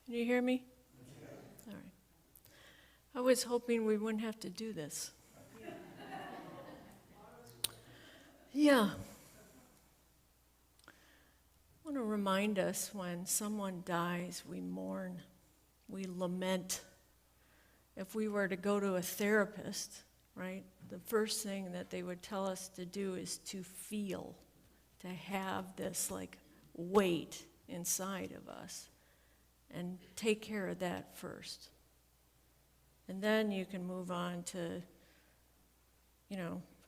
Can you hear me? All right. I was hoping we wouldn't have to do this. Yeah. I want to remind us when someone dies, we mourn, we lament. If we were to go to a therapist, right, the first thing that they would tell us to do is to feel, to have this like weight inside of us, and take care of that first. And then you can move on to,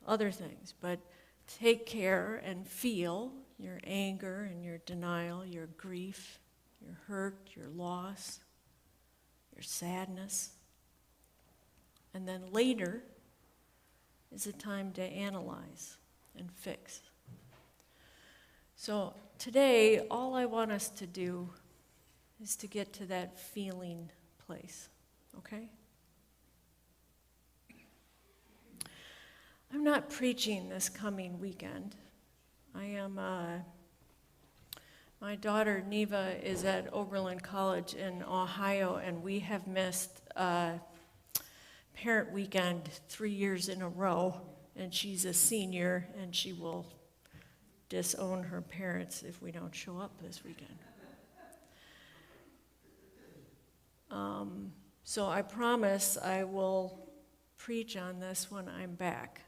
other things. But take care and feel your anger and your denial, your grief, your hurt, your loss, your sadness. And then later is a time to analyze and fix. So today, all I want us to do is to get to that feeling place, okay? I'm not preaching this coming weekend. My daughter Neva is at Oberlin College in Ohio, and we have missed parent weekend 3 years in a row, and she's a senior, and she will disown her parents if we don't show up this weekend. So I promise I will preach on this when I'm back.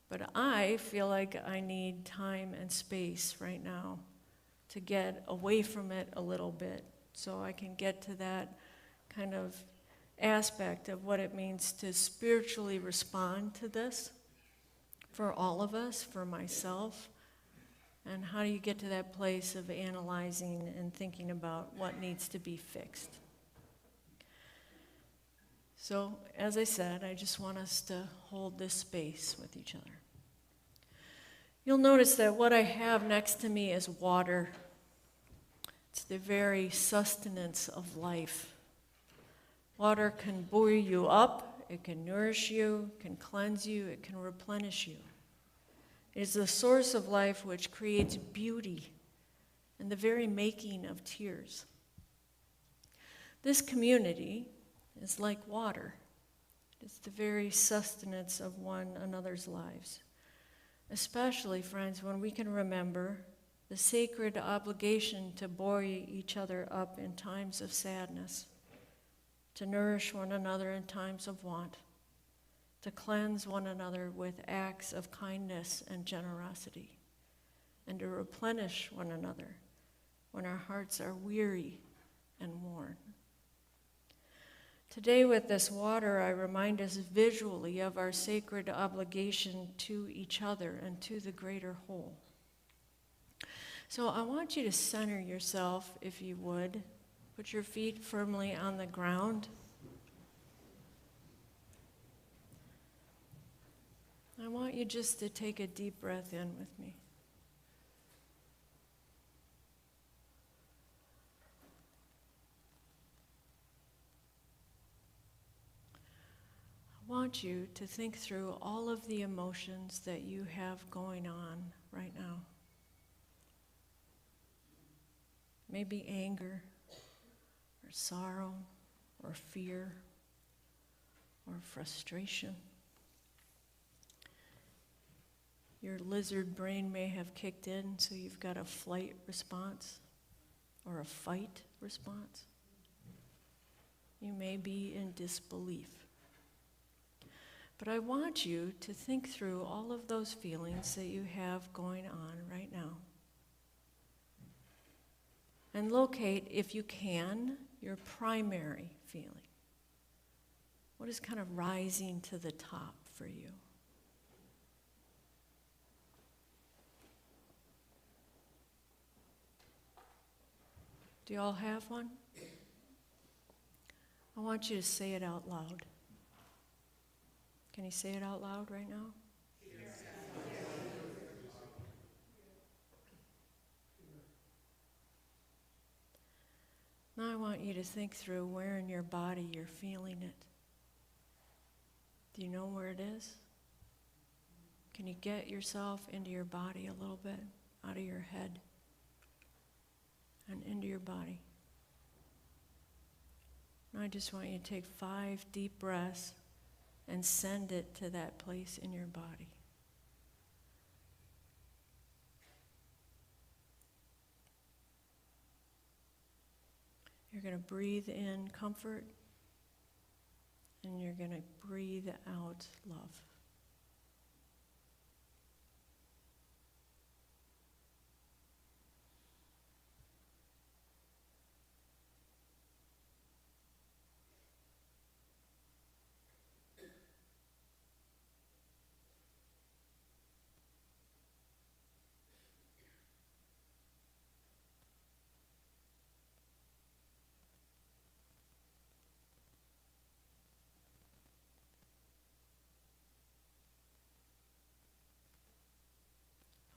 But I feel like I need time and space right now to get away from it a little bit so I can get to that kind of aspect of what it means to spiritually respond to this for all of us, for myself. And how do you get to that place of analyzing and thinking about what needs to be fixed? So, as I said, I just want us to hold this space with each other. You'll notice that what I have next to me is water. It's the very sustenance of life. Water can buoy you up, it can nourish you, it can cleanse you, it can replenish you. It is the source of life which creates beauty and the very making of tears. This community is like water. It's the very sustenance of one another's lives. Especially, friends, when we can remember the sacred obligation to buoy each other up in times of sadness, to nourish one another in times of want, to cleanse one another with acts of kindness and generosity, and to replenish one another when our hearts are weary and worn. Today with this water, I remind us visually of our sacred obligation to each other and to the greater whole. So I want you to center yourself, if you would. Put your feet firmly on the ground. I want you just to take a deep breath in with me. I want you to think through all of the emotions that you have going on right now. Maybe anger, or sorrow, or fear, or frustration. Your lizard brain may have kicked in, so you've got a flight response or a fight response. You may be in disbelief. But I want you to think through all of those feelings that you have going on right now. And locate, if you can, your primary feeling. What is kind of rising to the top for you? Do you all have one? I want you to say it out loud. Can you say it out loud right now? Yes. Now I want you to think through where in your body you're feeling it. Do you know where it is? Can you get yourself into your body a little bit, out of your head, and into your body? I just want you to take 5 deep breaths and send it to that place in your body. You're going to breathe in comfort, and you're going to breathe out love.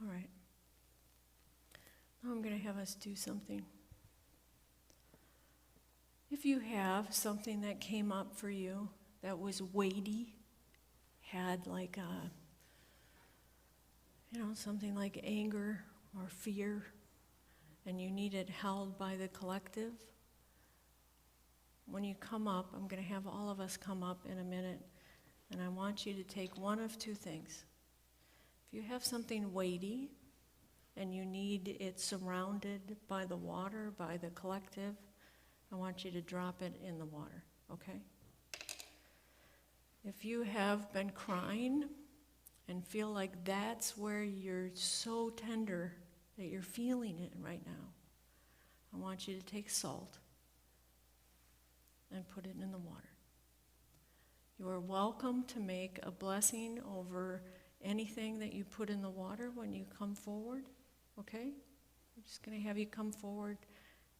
All right. Now I'm going to have us do something. If you have something that came up for you that was weighty, had like something like anger or fear, and you need it held by the collective, when you come up, I'm going to have all of us come up in a minute, and I want you to take one of 2 things. If you have something weighty and you need it surrounded by the water, by the collective, I want you to drop it in the water, okay? If you have been crying and feel like that's where you're so tender that you're feeling it right now, I want you to take salt and put it in the water. You are welcome to make a blessing over anything that you put in the water when you come forward, okay? I'm just going to have you come forward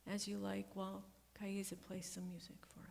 as you like while Kaiza plays some music for us.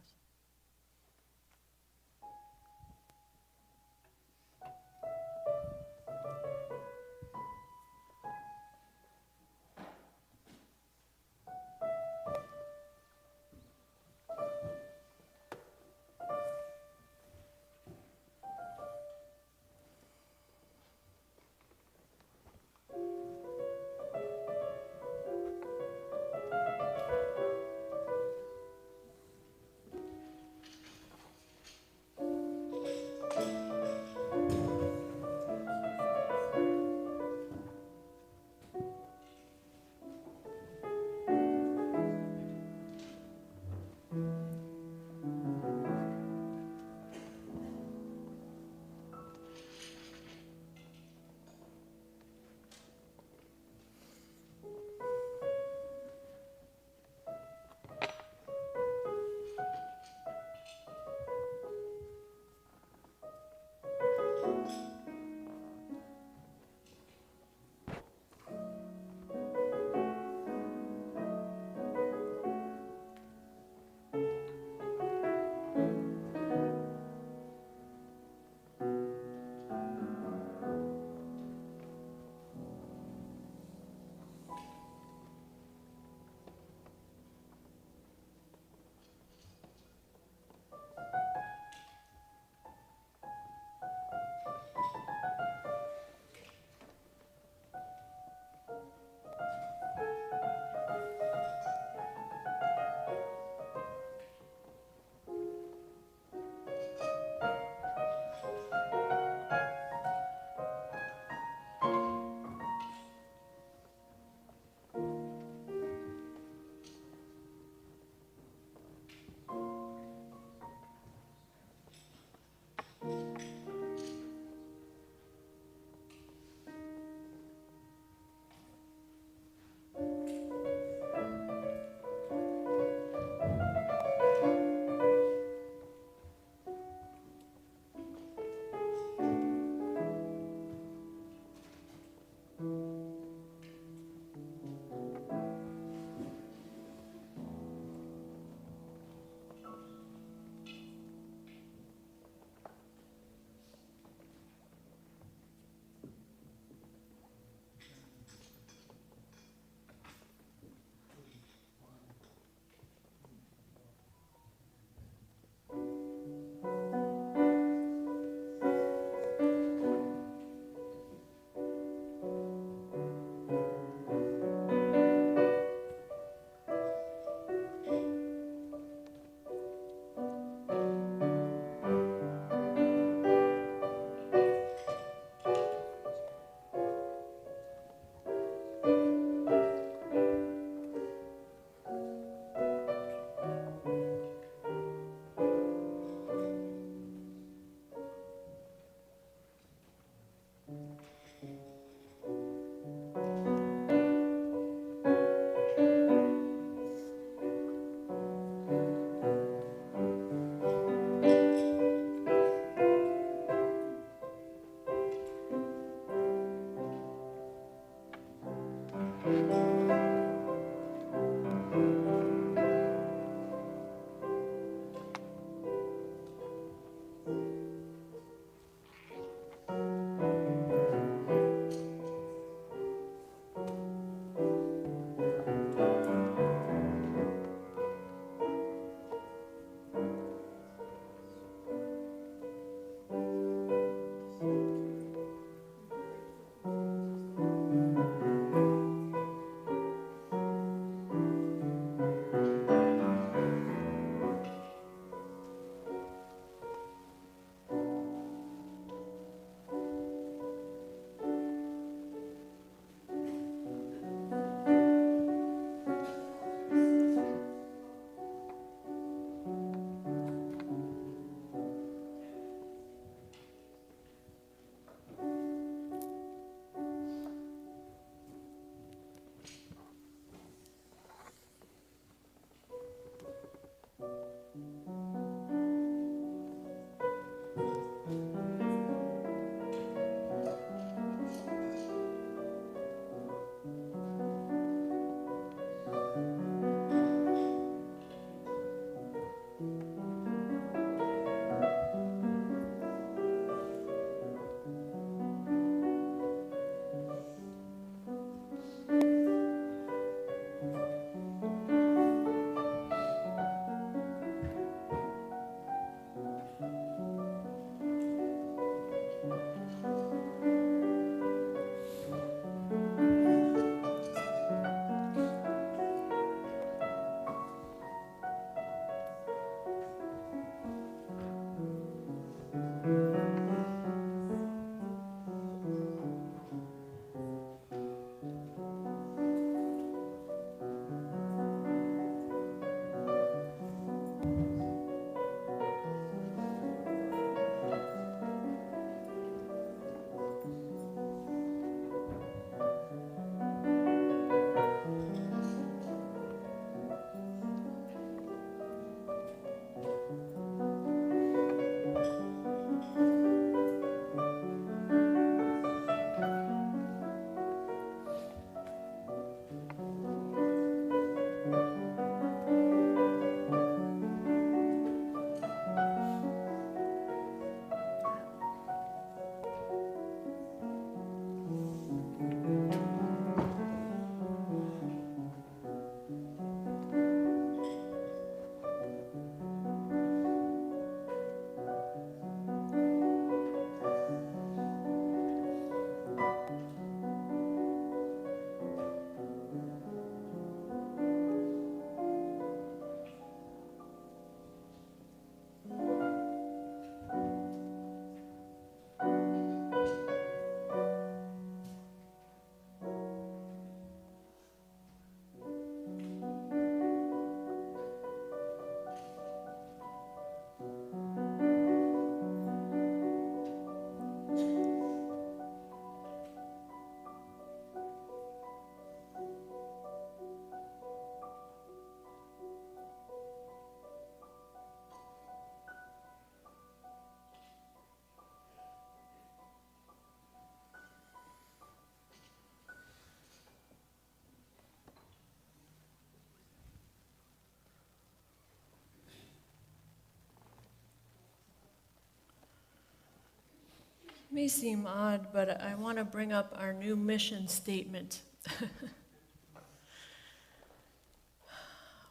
May seem odd, but I want to bring up our new mission statement,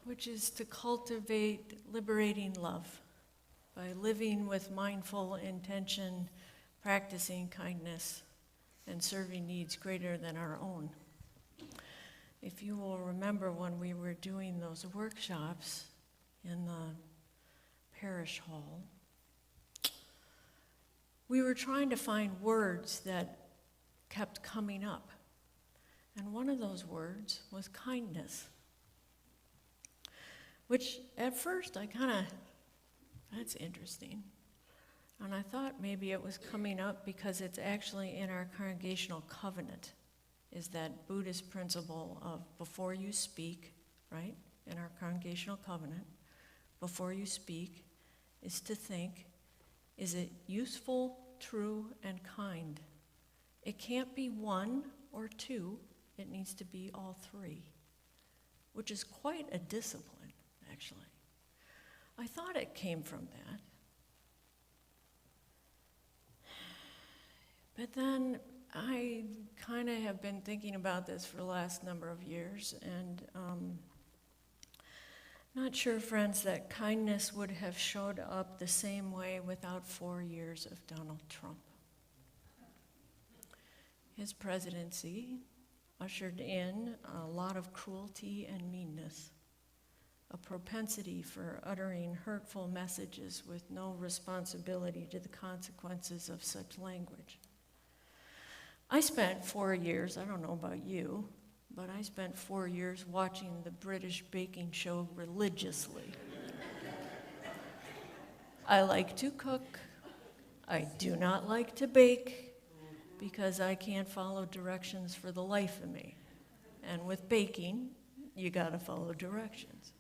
which is to cultivate liberating love by living with mindful intention, practicing kindness, and serving needs greater than our own. If you will remember when we were doing those workshops in the parish hall, we were trying to find words that kept coming up. And one of those words was kindness, which at first that's interesting. And I thought maybe it was coming up because it's actually in our congregational covenant, is that Buddhist principle of before you speak, right? In our congregational covenant, before you speak is to think, is it useful, true, and kind? It can't be one or two, it needs to be all three, which is quite a discipline, actually. I thought it came from that. But then I kind of have been thinking about this for the last number of years, and not sure, friends, that kindness would have showed up the same way without 4 years of Donald Trump. His presidency ushered in a lot of cruelty and meanness, a propensity for uttering hurtful messages with no responsibility to the consequences of such language. I spent 4 years, I don't know about you, but I spent 4 years watching the British baking show religiously. I like to cook. I do not like to bake because I can't follow directions for the life of me. And with baking, you gotta follow directions.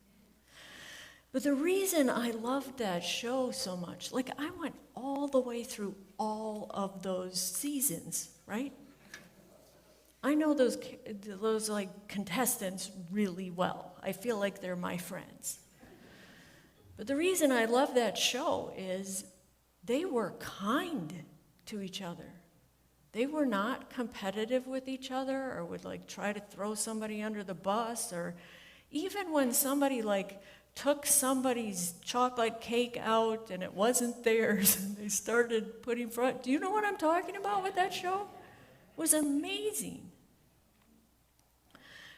But the reason I loved that show so much, like I went all the way through all of those seasons, right? I know those like contestants really well. I feel like they're my friends. But the reason I love that show is they were kind to each other. They were not competitive with each other or would like try to throw somebody under the bus, or even when somebody like took somebody's chocolate cake out and it wasn't theirs and they started putting front. Do you know what I'm talking about with that show? It was amazing.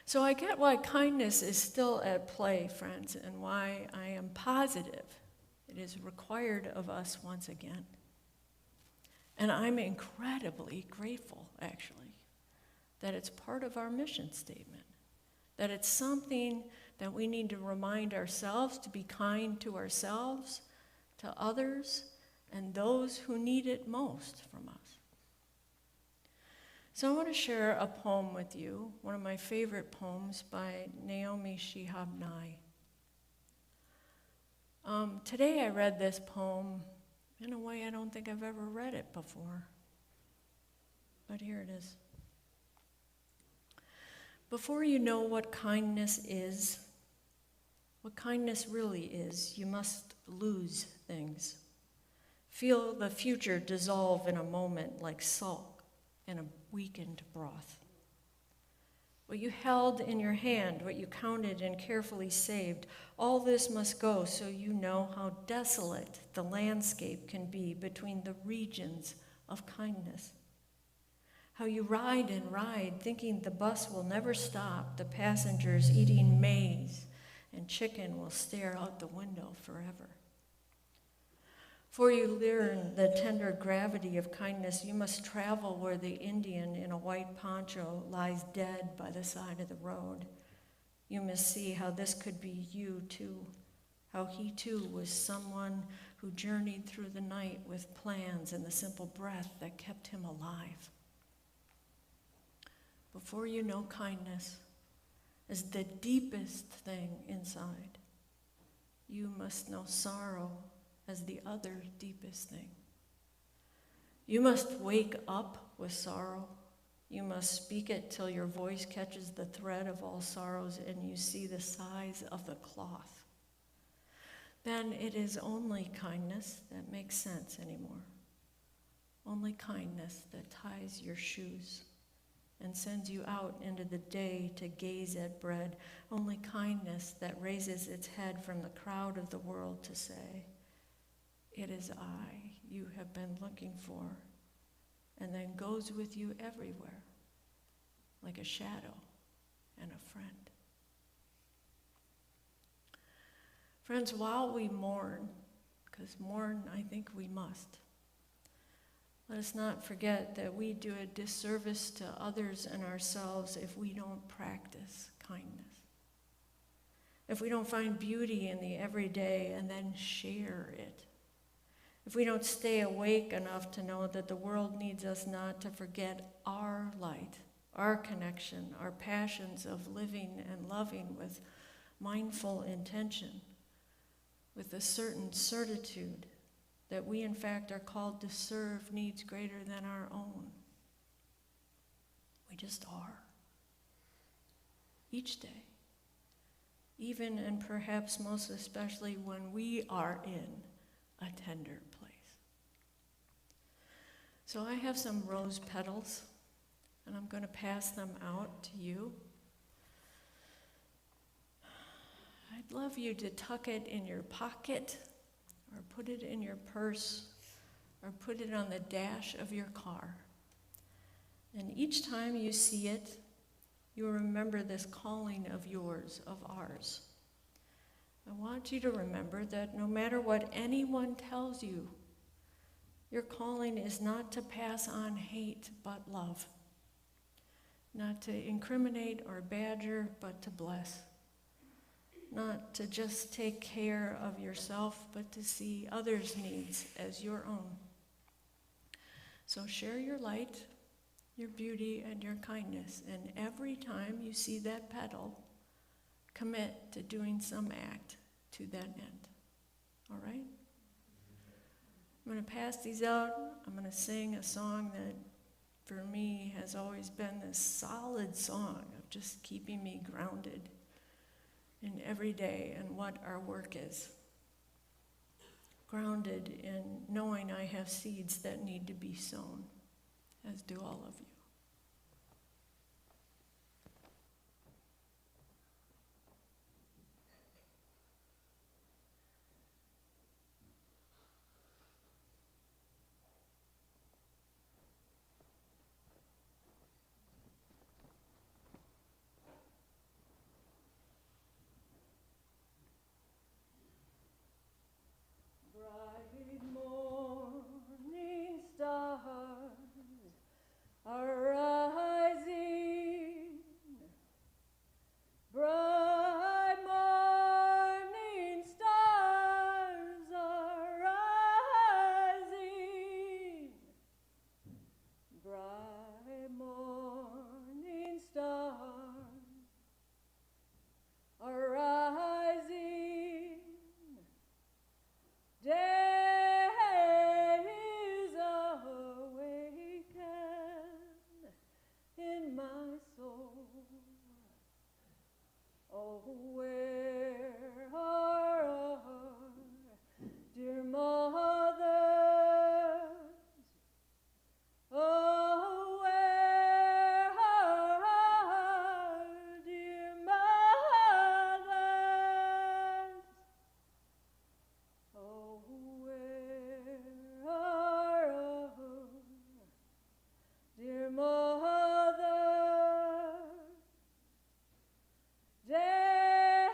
So I get why kindness is still at play, friends, and why I am positive it is required of us once again. And I'm incredibly grateful, actually, that it's part of our mission statement, that it's something that we need to remind ourselves to be kind to ourselves, to others, and those who need it most from us. So I want to share a poem with you, one of my favorite poems by Naomi Shihab Nye. Today I read this poem in a way I don't think I've ever read it before. But here it is. Before you know what kindness is, what kindness really is, you must lose things. Feel the future dissolve in a moment like salt in a weakened broth. What you held in your hand, what you counted and carefully saved, all this must go so you know how desolate the landscape can be between the regions of kindness. How you ride and ride, thinking the bus will never stop, the passengers eating maize, and chicken will stare out the window forever. For you learn the tender gravity of kindness, you must travel where the Indian in a white poncho lies dead by the side of the road. You must see how this could be you too, how he too was someone who journeyed through the night with plans and the simple breath that kept him alive. Before you know kindness as the deepest thing inside, you must know sorrow as the other deepest thing. You must wake up with sorrow. You must speak it till your voice catches the thread of all sorrows and you see the size of the cloth. Then it is only kindness that makes sense anymore. only kindness that ties your shoes and sends you out into the day to gaze at bread, only kindness that raises its head from the crowd of the world to say, "It is I you have been looking for," and then goes with you everywhere, like a shadow and a friend. Friends, while we mourn, because mourn I think we must, let us not forget that we do a disservice to others and ourselves if we don't practice kindness. If we don't find beauty in the everyday and then share it. If we don't stay awake enough to know that the world needs us not to forget our light, our connection, our passions of living and loving with mindful intention, with a certain certitude that we in fact are called to serve needs greater than our own. We just are. Each day. Even and perhaps most especially when we are in a tender place. So I have some rose petals, and I'm going to pass them out to you. I'd love you to tuck it in your pocket, or put it in your purse, or put it on the dash of your car. And each time you see it, you remember this calling of yours, of ours. I want you to remember that no matter what anyone tells you, your calling is not to pass on hate, but love. Not to incriminate or badger, but to bless. Not to just take care of yourself, but to see others' needs as your own. So share your light, your beauty, and your kindness. And every time you see that petal, commit to doing some act to that end. All right? I'm going to pass these out. I'm going to sing a song that, for me, has always been this solid song of just keeping me grounded in every day and what our work is. Grounded in knowing I have seeds that need to be sown, as do all of you. Bright morning stars are rising. Bright morning stars are rising. Bright morning stars are rising. Day is awakened in my soul. Oh, where are our dear mothers? Oh, where are our dear mothers? Oh, where are our dear mothers? Day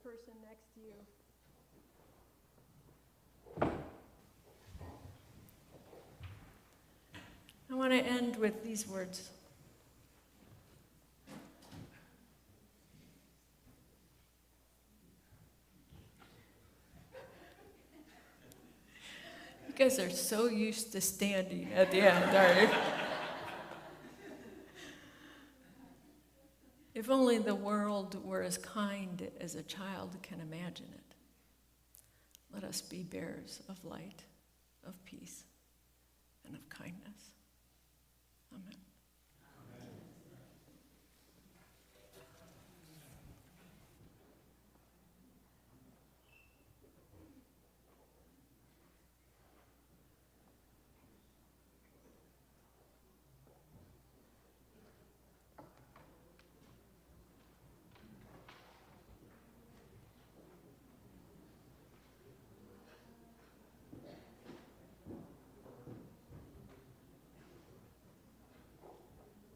person next to you. I want to end with these words. You guys are so used to standing at the end, are you? If only the world were as kind as a child can imagine it. Let us be bearers of light, of peace, and of kindness. Amen.